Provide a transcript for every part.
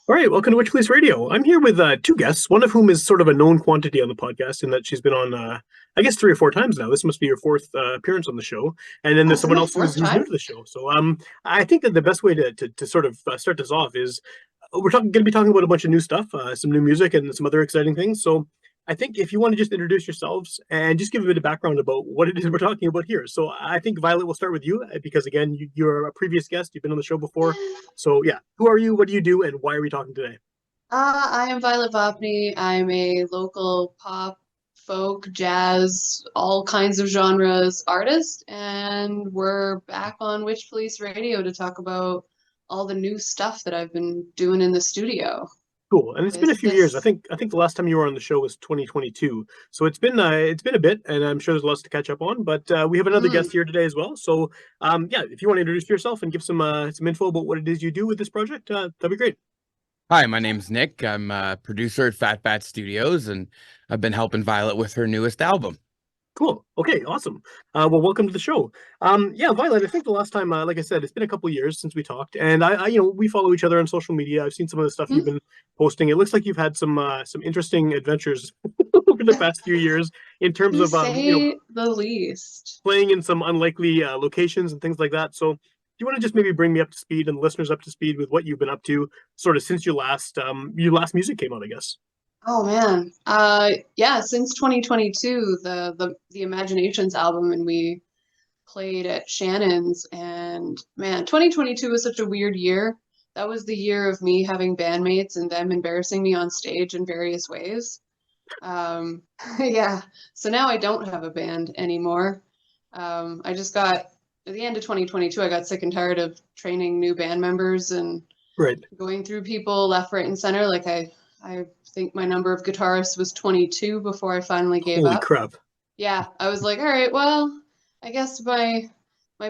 All right, welcome to Witchpolice Radio. I'm here with two guests, one of whom is sort of a known quantity on the podcast in that she's been on, I guess, three or four times now. This must be your fourth appearance on the show. And then Oh, there's is it someone my else fourth who's new time? to the show. So I think that the best way to sort of start this off is we're going to be talking about a bunch of new stuff, some new music and some other exciting things. So I think if you want to just introduce yourselves and just give a bit of background about what it is we're talking about here. So I think Violet will start with you because again, you're a previous guest. You've been on the show before. So yeah, who are you? What do you do? And why are we talking today? I am Violet Vopni. I'm a local pop, folk, jazz, all kinds of genres artist, and we're back on Witch Police Radio to talk about all the new stuff that I've been doing in the studio. Cool. And it's been a Is few years. I this? think I think the last time you were on the show was 2022. So it's been a bit, and I'm sure there's lots to catch up on. But we have another Mm, guest here today as well. So yeah, if you want to introduce yourself and give some info about what it is you do with this project, that'd be great. Hi, my name's Nick. I'm a producer at Fat Bat Studios, and I've been helping Violet with her newest album. Cool. Okay. Awesome. Well, welcome to the show. Yeah, Violet. I think the last time, like I said, it's been a couple years since we talked, and we follow each other on social media. I've seen some of the stuff you've mm. been posting. It looks like you've had some interesting adventures over the past few years in terms To of say the least. playing in some unlikely locations and things like that. So, do you want to just maybe bring me up to speed and listeners up to speed with what you've been up to, sort of since your last music came out, I guess. Oh man. Yeah, since 2022, the Imaginations album, and we played at Shannon's, and man, 2022 was such a weird year. That was the year of me having bandmates and them embarrassing me on stage in various ways. Um, yeah, so now I don't have a band anymore. I just got, at the end of 2022, I got sick and tired of training new band members and Right. going through people left, right, and center. Like I think my number of guitarists was 22 before I finally gave Holy up. crap. Yeah, I was like, all right, well, I guess my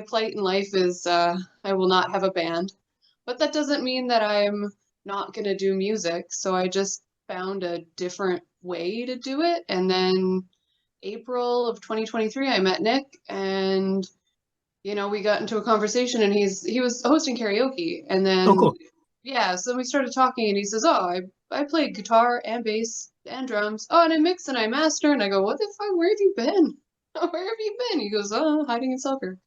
plight in life is I will not have a band. But that doesn't mean that I'm not gonna do music. So I just found a different way to do it. And then April of 2023, I met Nick, and we got into a conversation, and he was hosting karaoke, and Oh, then cool. yeah, so we started talking, and he says, "Oh, I played guitar and bass and drums. Oh, and I mix and I master." And I go, "What the fuck? Where have you been? Where have you been?" He goes, "Oh, hiding in Selkirk."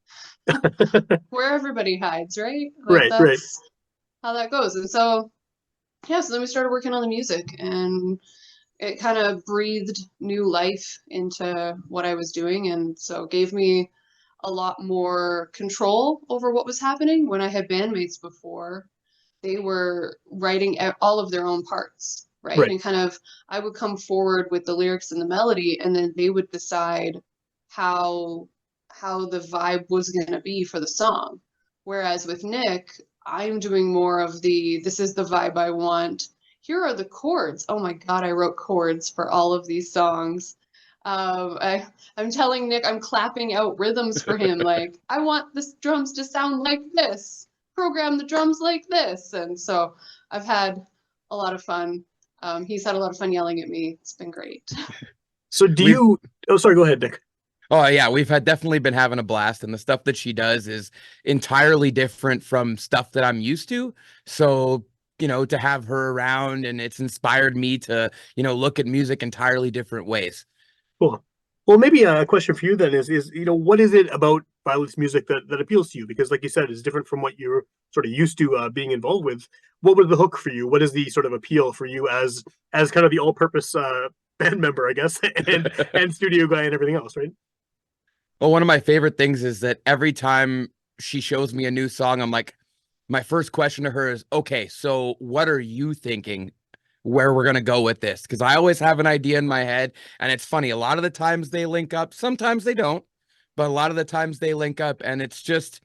Where everybody hides, right? Like Right, right. that's how that goes. And so yeah, so then we started working on the music, and it kind of breathed new life into what I was doing, and so gave me a lot more control over what was happening. When I had bandmates before, they were writing all of their own parts, right? Right. And kind of, I would come forward with the lyrics and the melody, and then they would decide how the vibe was going to be for the song. Whereas with Nick, I'm doing more of the this is the vibe I want. Here are the chords. Oh my God, I wrote chords for all of these songs. I'm telling Nick, I'm clapping out rhythms for him. Like, I want the drums to sound like this. Program the drums like this. And so I've had a lot of fun. He's had a lot of fun yelling at me. It's been great. So do We've you Oh, sorry, go ahead, Nick. Oh yeah, we've had definitely been having a blast, and the stuff that she does is entirely different from stuff that I'm used to. So, to have her around, and it's inspired me to, look at music entirely different ways. Cool. Well, maybe a question for you then is what is it about Violet's music that appeals to you? Because like you said, it's different from what you're sort of used to being involved with. What was the hook for you? What is the sort of appeal for you as kind of the all-purpose band member, I guess, and studio guy and everything else, right? Well, one of my favorite things is that every time she shows me a new song, I'm like, my first question to her is, okay, so what are you thinking where we're going to go with this? Because I always have an idea in my head. And it's funny, a lot of the times they link up, sometimes they don't, but a lot of the times they link up. And it's just,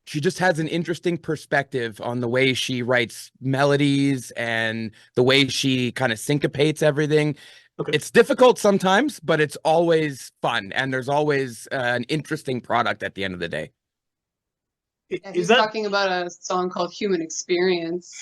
she just has an interesting perspective on the way she writes melodies and the way she kind of syncopates everything. Okay. It's difficult sometimes, but it's always fun. And there's always an interesting product at the end of the day. Yeah, Is he's that talking about a song called Human Experience.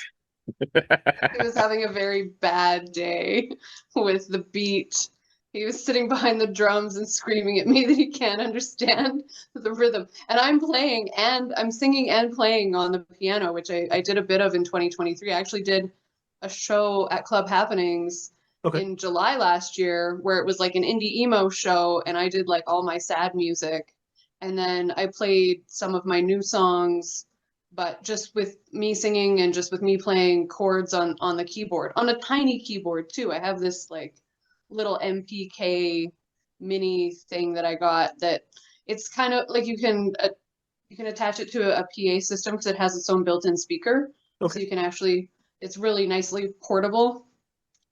He was having a very bad day with the beat. He was sitting behind the drums and screaming at me that he can't understand the rhythm. And I'm playing and I'm singing and playing on the piano, which I did a bit of in 2023. I actually did a show at Club Happenings Okay. in July last year where it was like an indie emo show, and I did like all my sad music, and then I played some of my new songs, but just with me singing and just with me playing chords on the keyboard, on a tiny keyboard too. I have this like little MPK mini thing that I got that it's kind of like you can attach it to a PA system because it has its own built-in speaker. So Okay. you can actually, it's really nicely portable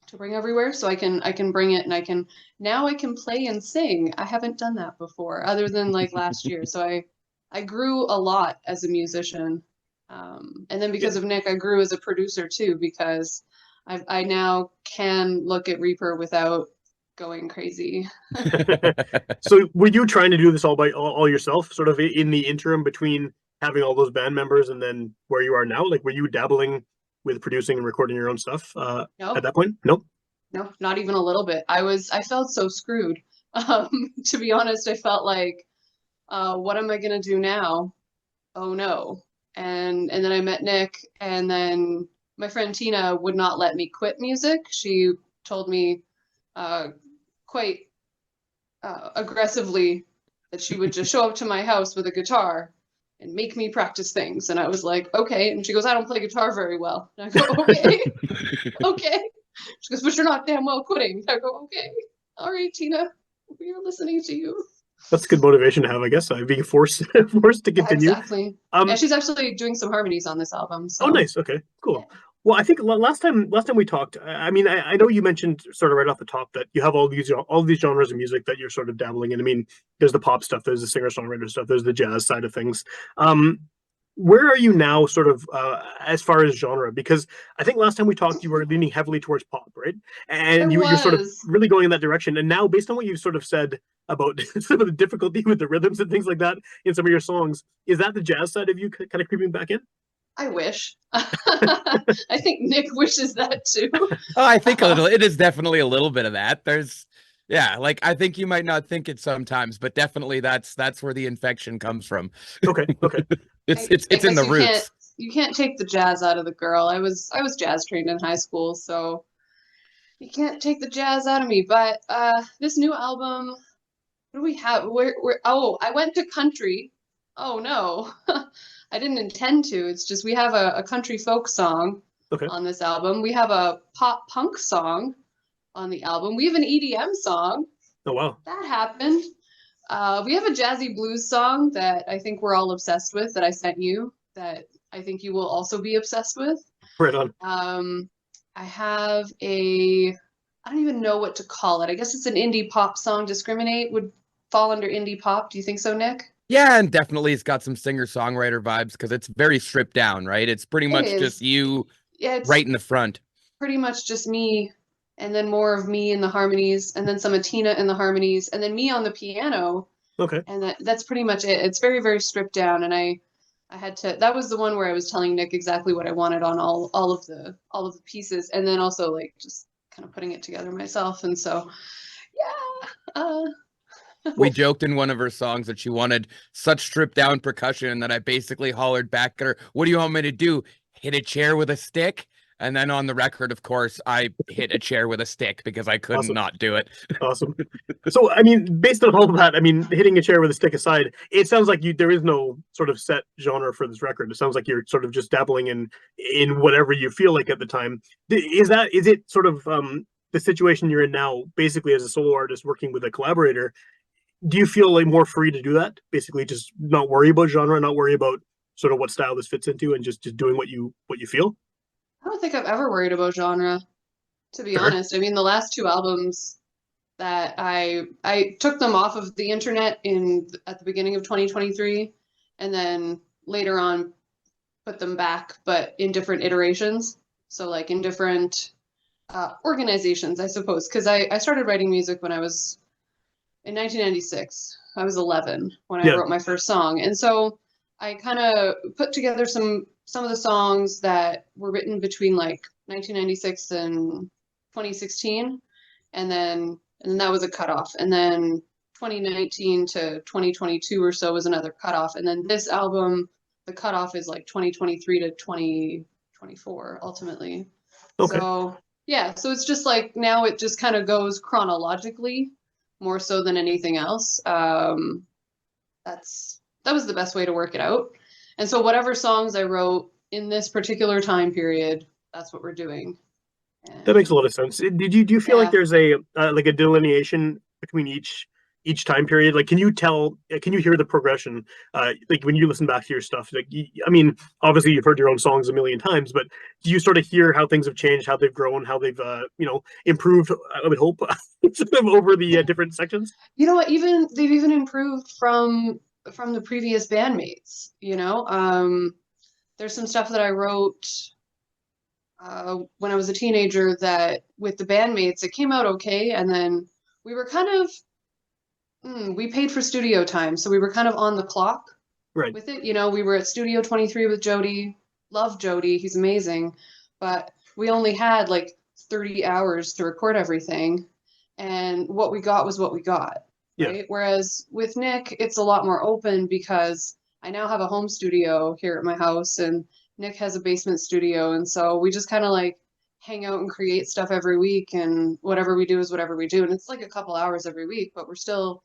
to bring everywhere. So I can bring it, and now I can play and sing. I haven't done that before other than like last year. So I grew a lot as a musician. And then Yeah. because of Nick, I grew as a producer too, because I now can look at Reaper without going crazy. So were you trying to do this all yourself, sort of in the interim between having all those band members and then where you are now? Like, were you dabbling with producing and recording your own stuff at No, that point? Nope. no, not even a little bit. I felt so screwed. To be honest, I felt like, what am I gonna do now? Oh no. And then I met Nick, and then my friend Tina would not let me quit music. She told me uh, quite aggressively that she would just show up to my house with a guitar and make me practice things. And I was like, okay. And she goes, I don't play guitar very well. And I go, okay, okay. She goes, but you're not damn well quitting. I go, okay, all right, Tina, we are listening to you. That's good motivation to have, I guess. Being forced forced to Yeah, continue. exactly. Yeah, Um, she's actually doing some harmonies on this album. oh, So nice. Okay, yeah. cool. Well, I think last time we talked, I mean, I know you mentioned sort of right off the top that you have all these genres of music that you're sort of dabbling in. I mean, there's the pop stuff, there's the singer-songwriter stuff, there's the jazz side of things. Um, where are you now, sort of as far as genre? Because I think last time we talked, you were leaning heavily towards pop, right? I And you're sort of was. really going in that direction. And now, based on what you've sort of said about some of the difficulty with the rhythms and things like that in some of your songs, is that the jazz side of you kind of creeping back in? I wish. I think Nick wishes that too. Oh, I think a Uh, little. It is definitely a little bit of that. Yeah, like I think you might not think it sometimes, but definitely that's where the infection comes from. Okay, okay. I It's in guess the roots. you can't take the jazz out of the girl. I was jazz trained in high school, so you can't take the jazz out of me. But this new album, what do we have? Where oh, I went to country. Oh no. I didn't intend to. It's just we have a country folk song Okay. on this album. We have a pop punk song on the album. We have an EDM song. Oh wow. That happened. We have a jazzy blues song that I think we're all obsessed with that I sent you that I think you will also be obsessed with. Right on. I have I don't even know what to call it. I guess it's an indie pop song. Discriminate would fall under indie pop. Do you think so, Nick? Yeah, and definitely it's got some singer-songwriter vibes because it's very stripped down, right? It's pretty It much just is. you Yeah, right it's in the front. pretty much just me, and then more of me in the harmonies, and then some of Tina in the harmonies, and then me on the piano, Okay. and that's pretty much it. It's very, very stripped down, and I had to. That was the one where I was telling Nick exactly what I wanted on all of the pieces, and then also like just kind of putting it together myself. And so, yeah, We Well, joked in one of her songs that she wanted such stripped down percussion that I basically hollered back at her, "What do you want me to do? Hit a chair with a stick?" And then on the record, of course, I hit a chair with a stick because I couldn't awesome. not do it. Awesome. So, I mean, based on all of that, I mean, hitting a chair with a stick aside, it sounds like there is no sort of set genre for this record. It sounds like you're sort of just dabbling in whatever you feel like at the time. Is it sort of the situation you're in now, basically as a solo artist working with a collaborator? Do you feel like more free to do that? Basically, just not worry about genre, not worry about sort of what style this fits into, and just doing what you feel. I don't think I've ever worried about genre, to be Fair. honest. I mean, the last two albums that I took them off of the internet in at the beginning of 2023, and then later on put them back, but in different iterations. So like in different organizations, I suppose, because I started writing music when I was in 1996. I was 11 when I Yeah. wrote my first song, and so I kind of put together some of the songs that were written between like 1996 and 2016, and then that was a cutoff, and then 2019 to 2022 or so was another cutoff, and then this album, the cutoff is like 2023 to 2025, 24 ultimately. Okay. So yeah, so it's just like now it just kind of goes chronologically more so than anything else. That was the best way to work it out. And so whatever songs I wrote in this particular time period, that's what we're doing. That makes a And lot of sense. Do you feel like yeah, there's a like a delineation between each time period? Like, can you tell? Can you hear the progression? Like when you listen back to your stuff, like I mean, obviously you've heard your own songs a million times, but do you sort of hear how things have changed, how they've grown, how they've improved? I would hope sort of over the different sections. you know what? Even they've even improved from the previous bandmates. There's some stuff that I wrote when I was a teenager that with the bandmates it came out okay, and then we were kind of we paid for studio time, so we were kind of on the clock Right. with it. We were at Studio 23 with Jody. Love Jody, he's amazing, but we only had like 30 hours to record everything, and what we got was what we got, Yeah. right? Whereas with Nick, it's a lot more open because I now have a home studio here at my house, and Nick has a basement studio, and so we just kind of like hang out and create stuff every week, and whatever we do is whatever we do, and it's like a couple hours every week, but we're still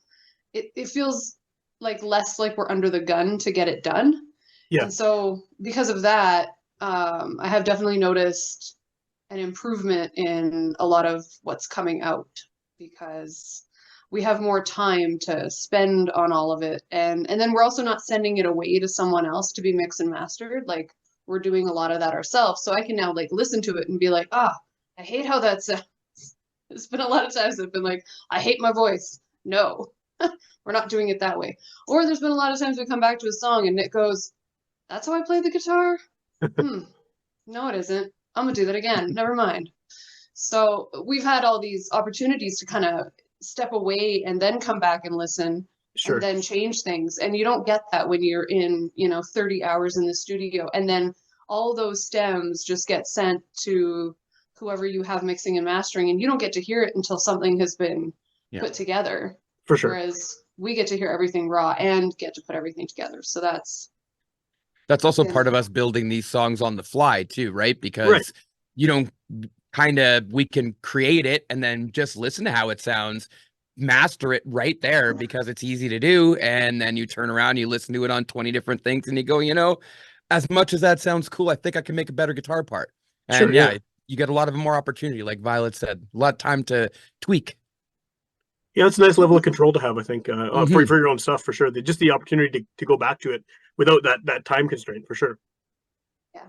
it feels like less like we're under the gun to get it done. Yeah. And so because of that, I have definitely noticed an improvement in a lot of what's coming out because we have more time to spend on all of it. And then we're also not sending it away to someone else to be mixed and mastered. Like we're doing a lot of that ourselves. So I can now like listen to it and be like, I hate how that sounds. There's been a lot of times I've been like, I hate my voice. No, we're not doing it that way. Or there's been a lot of times we come back to a song and Nick goes, that's how I play the guitar? No, it isn't. I'm gonna do that again. Never mind. So we've had all these opportunities to kind of step away and then come back and listen and Sure. then change things. And you don't get that when you're in, 30 hours in the studio. And then all those stems just get sent to whoever you have mixing and mastering, and you don't get to hear it until something has been put together. For sure. Whereas we get to hear everything raw and get to put everything together. So that's also part of us building these songs on the fly too, right? Because Right. you don't we can create it and then just listen to how it sounds, master it right there because it's easy to do. And then you turn around, you listen to it on 20 different things and you go, as much as that sounds cool, I think I can make a better guitar part. Sure, And yeah. you get a lot of more opportunity, like Violet said, a lot of time to tweak. Yeah, it's a nice level of control to have, I think, for Mhm. your own stuff, for sure. Just the opportunity to go back to it without that time constraint, for sure. Yeah,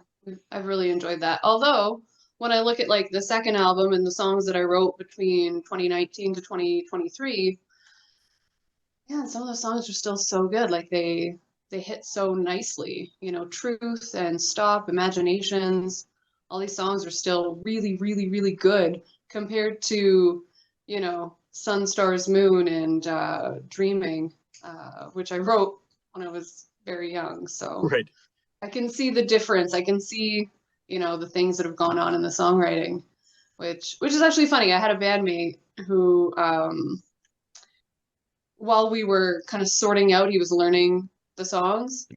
I've really enjoyed that. Although when I look at like the second album and the songs that I wrote between 2019 to 2023, yeah, some of the songs are still so good. Like they hit so nicely. Truth and Stop, Imaginations, all these songs are still really, really, really good compared to, Sun, Stars, Moon and Dreaming, which I wrote when I was very young. So Right. I can see the difference. I can see, the things that have gone on in the songwriting, which is actually funny. I had a bandmate who, while we were kind of sorting out, he was learning the songs.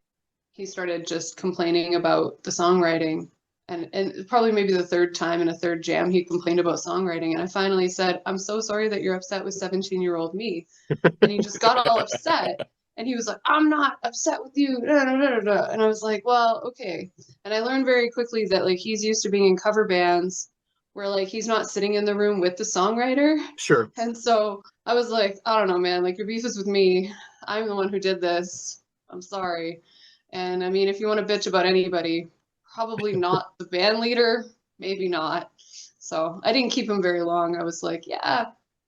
He started just complaining about the songwriting. And probably maybe the third time in a third jam, he complained about songwriting. And I finally said, I'm so sorry that you're upset with 17-year-old me. And he just got all upset. And he was like, I'm not upset with you. Da, da, da, da. And I was like, well, okay. And I learned very quickly that like he's used to being in cover bands where like he's not sitting in the room with the songwriter. Sure. And so I was like, I don't know, man, like your beef is with me. I'm the one who did this. I'm sorry. And I mean, if you want to bitch about anybody, probably not the band leader, maybe not. So I didn't keep him very long. I was like, yeah,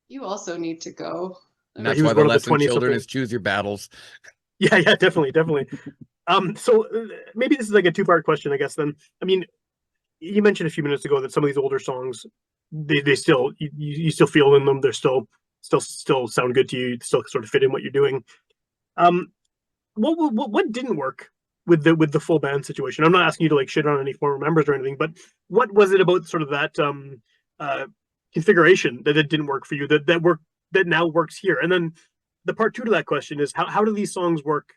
you also need to go. And He that's was why the one of the lesson, 20 children, something. is choose your battles. Yeah, yeah, definitely, definitely. So maybe this is like a two-part question, I guess. Then, I mean, you mentioned a few minutes ago that some of these older songs, they still you still feel in them. They're still sound good to you. Still sort of fit in what you're doing. Um, what didn't work with the full band situation? I'm not asking you to like shit on any former members or anything, but what was it about sort of that uh configuration that it didn't work for you that now works here? And then the part two to that question is how do these songs work?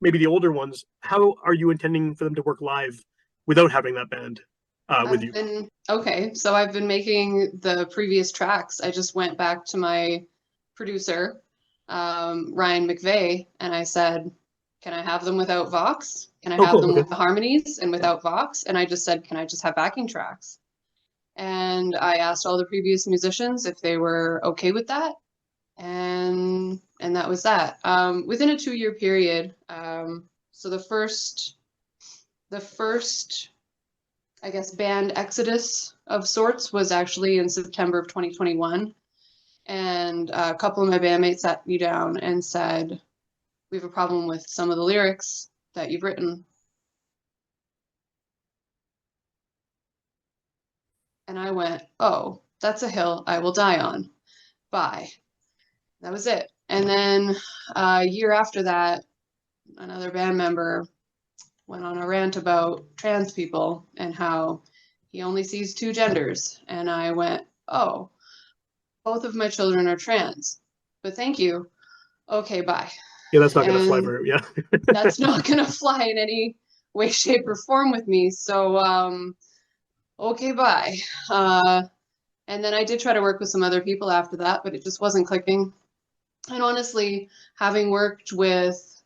Maybe the older ones. How are you intending for them to work live without having that band? with you? Okay, so I've been making the previous tracks. I just went back to my producer, Ryan McVeigh, and I said, can I have them without Vox? Can I Oh, have cool. them Okay. with the harmonies and without Vox? And I just said, can I just have backing tracks? And I asked all the previous musicians if they were okay with that. And that was that. Within a 2-year period, so the first, I guess, band exodus of sorts was actually in September of 2021. And a couple of my bandmates sat me down and said, we have a problem with some of the lyrics that you've written. And I went, oh, that's a hill I will die on. Bye. That was it. And then a year after that, another band member went on a rant about trans people and how he only sees 2 genders. And I went, oh, both of my children are trans, but thank you. Okay, bye. Yeah, that's not gonna fly And very. Yeah. that's not gonna fly in any way, shape, or form with me. So, okay, bye. And then I did try to work with some other people after that, but it just wasn't clicking. And honestly, having worked with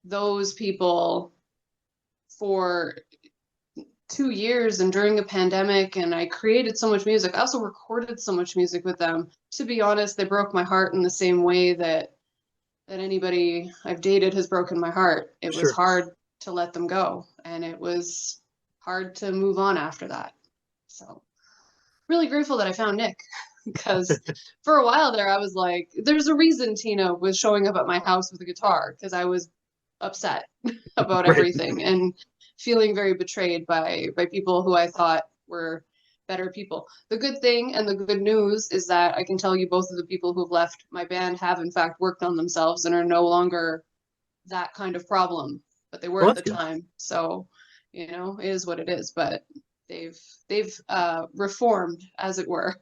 those people for 2 years and during a pandemic, and I created so much music, I also recorded so much music with them. To be honest, they broke my heart in the same way that anybody I've dated has broken my heart. It was Sure. hard to let them go, and it was hard to move on after that. So really grateful that I found Nick, because for a while there I was like, there's a reason Tina was showing up at my house with a guitar, because I was upset about Right. everything and feeling very betrayed by people who I thought were better people. The good thing and the good news is that I can tell you both of the people who've left my band have in fact worked on themselves and are no longer that kind of problem, but they were Well, at that's the good. time. So, it is what it is, but they've reformed, as it were.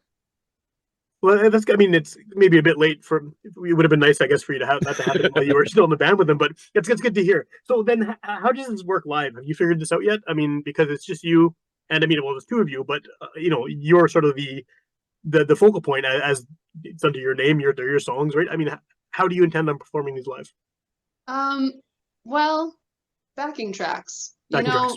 Well, that's. I mean, it's maybe a bit late for. It would have been nice, I guess, for you to have that to happen while you were still in the band with them. But it's good to hear. So then, how does this work live? Have you figured this out yet? I mean, because it's just you, and I mean, well, there's 2 of you, but you're sort of the focal point as it's under your name, your songs, right? I mean, how do you intend on performing these live? Um, well, backing tracks. Backing tracks.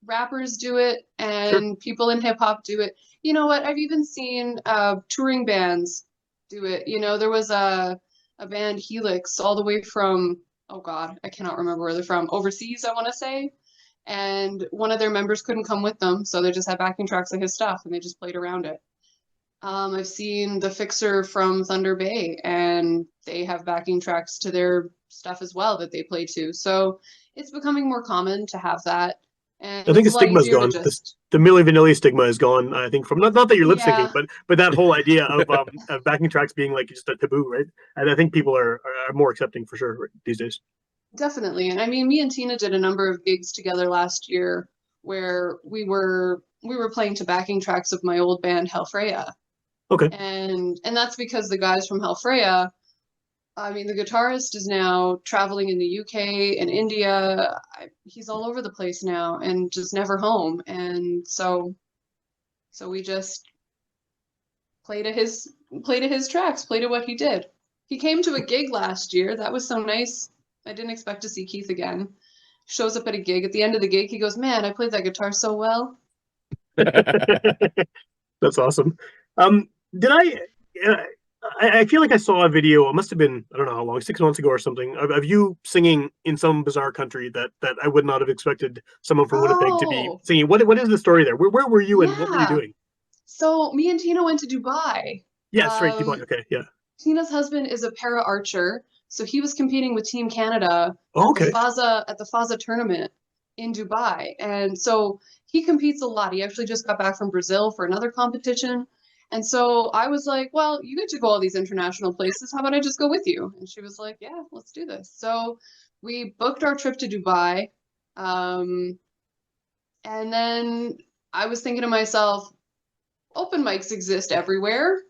Rappers do it Sure. and people in hip hop do it. You know what? I've even seen touring bands do it. There was a band Helix all the way from, oh God, I cannot remember where they're from, overseas, I want to say. And one of their members couldn't come with them, so they just had backing tracks of his stuff and they just played around it. I've seen The Fixer from Thunder Bay, and they have backing tracks to their stuff as well that they play to. So it's becoming more common to have that, I and think it's the a lot stigma's easier to gone. just, The Milli Vanilli stigma is gone. I think from not that you're lip syncing, yeah, but that whole idea of backing tracks being like just a taboo, right? And I think people are more accepting for sure these days. definitely. And I mean, me and Tina did a number of gigs together last year where we were playing to backing tracks of my old band Hellfreya, Okay. and that's because the guys from Hellfreya, I mean, the guitarist is now traveling in the UK and India. He's all over the place now and just never home. And so we just play to his tracks, play to what he did. He came to a gig last year. That was so nice. I didn't expect to see Keith again. Shows up at a gig. At the end of the gig, he goes, "Man, I played that guitar so well." That's awesome. Did uh, I feel like I saw a video. It must have been, I don't know how long, 6 months ago or something, of you singing in some bizarre country that I would not have expected someone from Winnipeg to be Oh, singing. What is the story there? Where were you and what were you yeah. doing? So me and Tina went to Dubai. Yes, right, Dubai. Um, Okay, yeah. Tina's husband is a para archer, so he was competing with Team Canada Oh, at the okay. Faza tournament in Dubai. And so he competes a lot. He actually just got back from Brazil for another competition. And so I was like, well, you get to go all these international places. How about I just go with you? And she was like, yeah, let's do this. So we booked our trip to Dubai. Um, and then I was thinking to myself, open mics exist everywhere.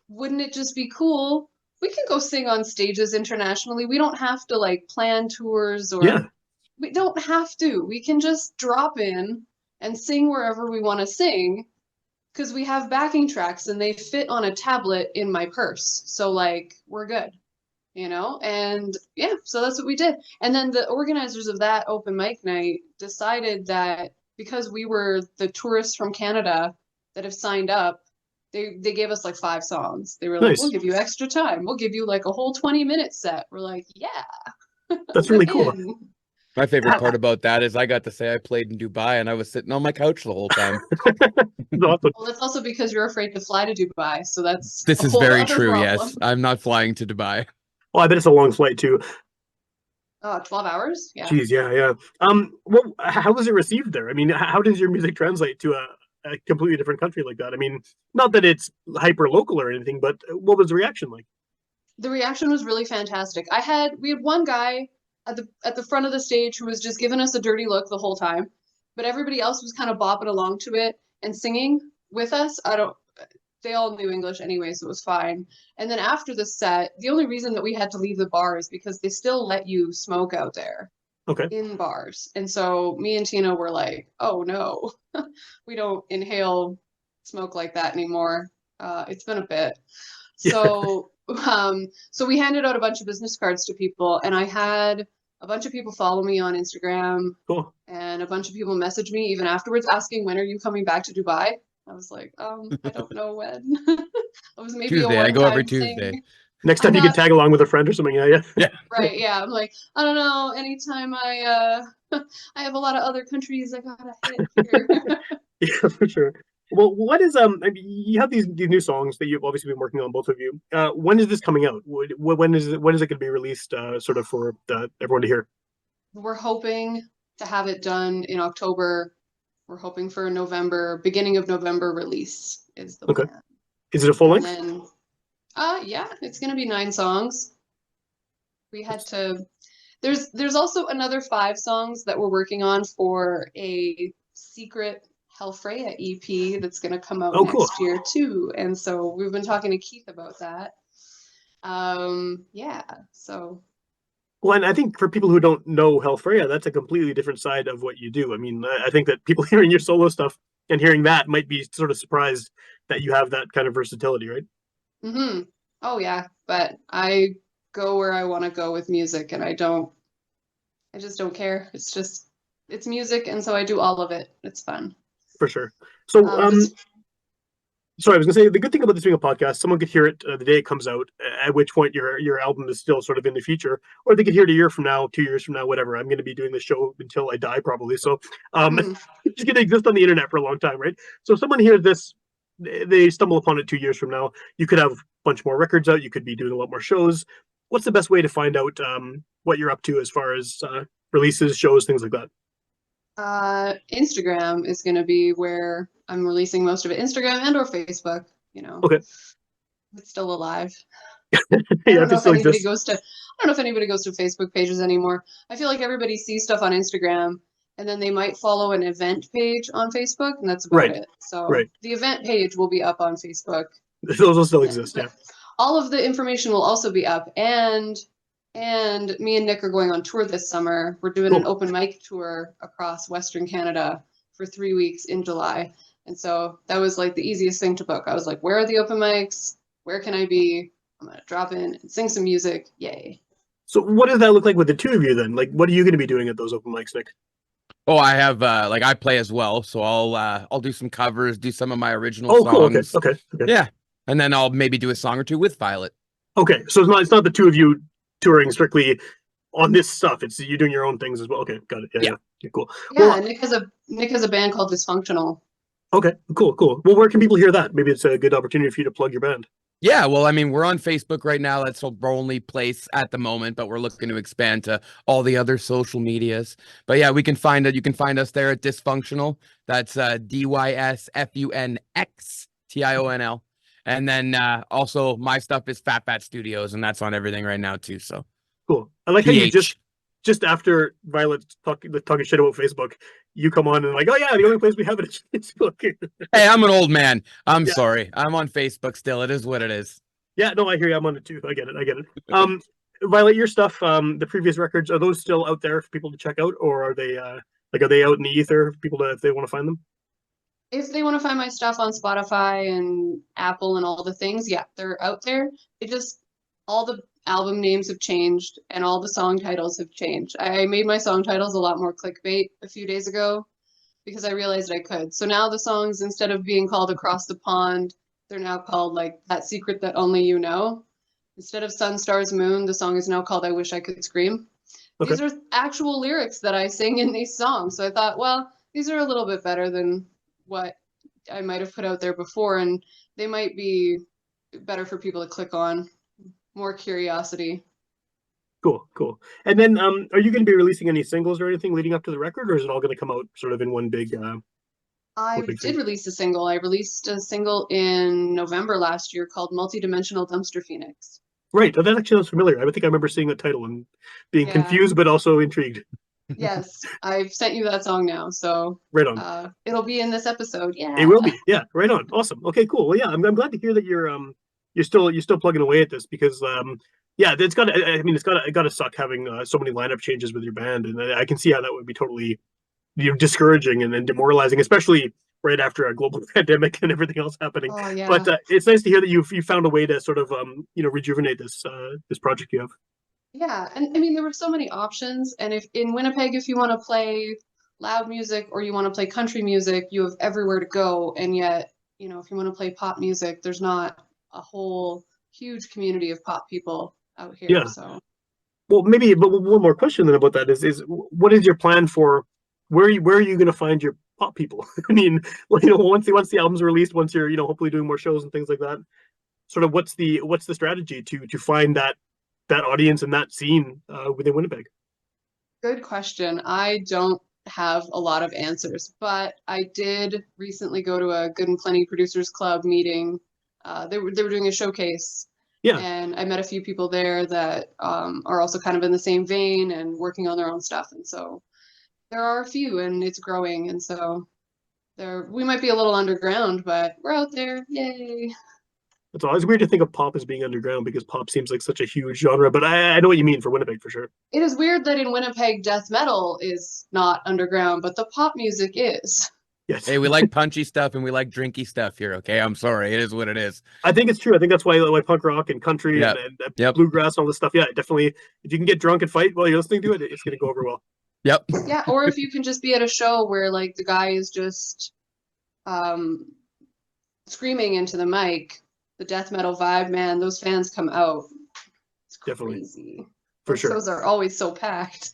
Wouldn't it just be cool? We can go sing on stages internationally. We don't have to like plan tours, or Yeah. we don't have to. We can just drop in and sing wherever we want to sing, because we have backing tracks and they fit on a tablet in my purse. So like we're good, you know? And yeah, so that's what we did. And then the organizers of that open mic night decided that because we were the tourists from Canada that have signed up, they gave us like 5 songs. They were like, Nice. we'll give you extra time. We'll give you like a whole 20-minute set. We're like, yeah. That's really cool. My favorite part about that is I got to say I played in Dubai and I was sitting on my couch the whole time. Awesome. Well, that's also because you're afraid to fly to Dubai, so that's This a is whole very other true. problem. Yes, I'm not flying to Dubai. Well, I bet it's a long flight too. 12 hours? Yeah. Jeez, yeah. Well, how was it received there? I mean, how does your music translate to a completely different country like that? I mean, not that it's hyper local or anything, but what was the reaction like? The reaction was really fantastic. We had one guy at the front of the stage who was just giving us a dirty look the whole time, but everybody else was kind of bopping along to it and singing with us. They all knew English anyway, so it was fine. And then after the set, the only reason that we had to leave the bar is because they still let you smoke out there. Okay. In bars. And so me and Tina were like, oh no, we don't inhale smoke like that anymore. It's been a bit. So so we handed out a bunch of business cards to people, and I had a bunch of people follow me on Instagram. Cool. And a bunch of people messaged me even afterwards asking, when are you coming back to Dubai? I was like, I don't know when. I was maybe Tuesday. I go every Tuesday. thing. Next time you can tag along with a friend or something, yeah. Right, yeah. I'm like, I don't know. Anytime I have a lot of other countries I gotta hit here. Yeah, for sure. Well, what is I mean, you have these new songs that you've obviously been working on, both of you. When is this coming out? When is it going to be released? Sort of for everyone to hear. We're hoping to have it done in October. We're hoping for a beginning of November release is the plan. Is it a full length? And then, yeah, it's gonna be 9 songs. We had to. There's also another 5 songs that we're working on for a secret Hellfreya EP that's gonna come out next year too. And so we've been talking to Keith about that. Yeah, so. Well, and I think for people who don't know Hellfreya, that's a completely different side of what you do. I mean, I think that people hearing your solo stuff and hearing that might be sort of surprised that you have that kind of versatility, right? Mm-hmm. Oh yeah, but I go where I want to go with music, and I just don't care. It's music, and so I do all of it. It's fun. For sure. So, sorry, I was gonna say the good thing about this being a podcast, someone could hear it the day it comes out, at which point your album is still sort of in the future, or they could hear it a year from now, 2 years from now, whatever. I'm gonna be doing this show until I die, probably. So, it's gonna exist on the internet for a long time, right? So, if someone hears this, they stumble upon it 2 years from now. You could have a bunch more records out. You could be doing a lot more shows. What's the best way to find out what you're up to as far as releases, shows, things like that? Instagram is going to be where I'm releasing most of it. Instagram and or Facebook, you know. Okay. It's still alive. Yeah, I don't know if anybody goes to Facebook pages anymore. I feel like everybody sees stuff on Instagram and then they might follow an event page on Facebook, and that's about it. So the event page will be up on Facebook. Those will still exist, yeah. All of the information will also be up, and me and Nick are going on tour this summer. We're doing an open mic tour across Western Canada for 3 weeks in July. And so that was like the easiest thing to book. I was like, where are the open mics? Where can I be? I'm going to drop in and sing some music. Yay. So what does that look like with the two of you then? Like, what are you going to be doing at those open mics, Nick? Oh, I have like I play as well, so I'll do some covers, do some of my original songs. Cool. Okay. Yeah. And then I'll maybe do a song or two with Violet. Okay. So it's not the two of you touring strictly on this stuff. It's you doing your own things as well. Okay, got it. Yeah. Cool. Yeah, well, Nick has a band called Dysfunctional. Okay, cool. Well, where can people hear that? Maybe it's a good opportunity for you to plug your band. Yeah, well, I mean, we're on Facebook right now. That's our only place at the moment, but we're looking to expand to all the other social medias. But yeah, you can find us there at Dysfunctional. That's DYSFUNXTIONL. And then also my stuff is Fat Studios, and that's on everything right now too. So cool. I like how you just after Violet talking shit about Facebook, you come on and like, oh yeah, the only place we have it is Facebook. Hey, I'm an old man. I'm sorry. I'm on Facebook still. It is what it is. Yeah, no, I hear you. I'm on it too. I get it. Violet, your stuff, the previous records, are those still out there for people to check out, or are they Like, are they out in the ether for people if they want to find them? If they want to find my stuff on Spotify and Apple and all the things, yeah, they're out there. It just, all the album names have changed and all the song titles have changed. I made my song titles a lot more clickbait a few days ago because I realized I could. So now the songs, instead of being called Across the Pond, they're now called like That Secret That Only You Know. Instead of Sun, Stars, Moon, the song is now called I Wish I Could Scream. Okay. These are actual lyrics that I sing in these songs. So I thought, well, these are a little bit better than what I might have put out there before, and they might be better for people to click on. More curiosity. Cool, cool. And then, are you going to be releasing any singles or anything leading up to the record, or is it all going to come out sort of in I one big did thing? release a single. I released a single in November last year called Multidimensional Dumpster Phoenix. Right. Oh, that actually sounds familiar. I think I remember seeing the title and being Yeah. confused, but also intrigued. Yes, I've sent you that song now, so Right on. it'll be in this episode. It Yeah. will be. Yeah. Right on. Awesome. Okay. Cool. Well, yeah. I'm glad to hear that you're still plugging away at this because yeah, it's got. I mean, it got to suck having so many lineup changes with your band, and I can see how that would be totally discouraging and demoralizing, especially right after a global pandemic and everything else happening. Oh yeah. But it's nice to hear that you found a way to sort of rejuvenate this project you have. Yeah, and I mean there were so many options, and if in Winnipeg, if you want to play loud music or you want to play country music, you have everywhere to go. And yet, if you want to play pop music, there's not a whole huge community of pop people out here. Yeah. So Well, maybe, but one more question then about that is what is your plan for where are you going to find your pop people? I mean, well, once the album's released, once you're hopefully doing more shows and things like that, sort of what's the strategy to find that audience and that scene within Winnipeg? good question. I don't have a lot of answers, but I did recently go to a Good and Plenty Producers Club meeting. They were doing a showcase, Yeah, and I met a few people there that are also kind of in the same vein and working on their own stuff. And so there are a few, and it's growing. And so we might be a little underground, but we're out there. Yay! it's always weird to think of pop as being underground because pop seems like such a huge genre. But I know what you mean for Winnipeg for sure. It is weird that in Winnipeg, death metal is not underground, but the pop music is. Yes, Hey, we like punchy stuff and we like drinky stuff here. Okay, I'm sorry, it is what it is. I think it's true. I think that's why punk rock and country Yep. and Yep. bluegrass and all this stuff. Yeah, definitely. If you can get drunk and fight while you're listening to it, it's going to go over well. Yep. Yeah, or if you can just be at a show where like the guy is just um screaming into the mic, the death metal vibe, man, those fans come out. It's Definitely. crazy. For Those sure. shows are always so packed.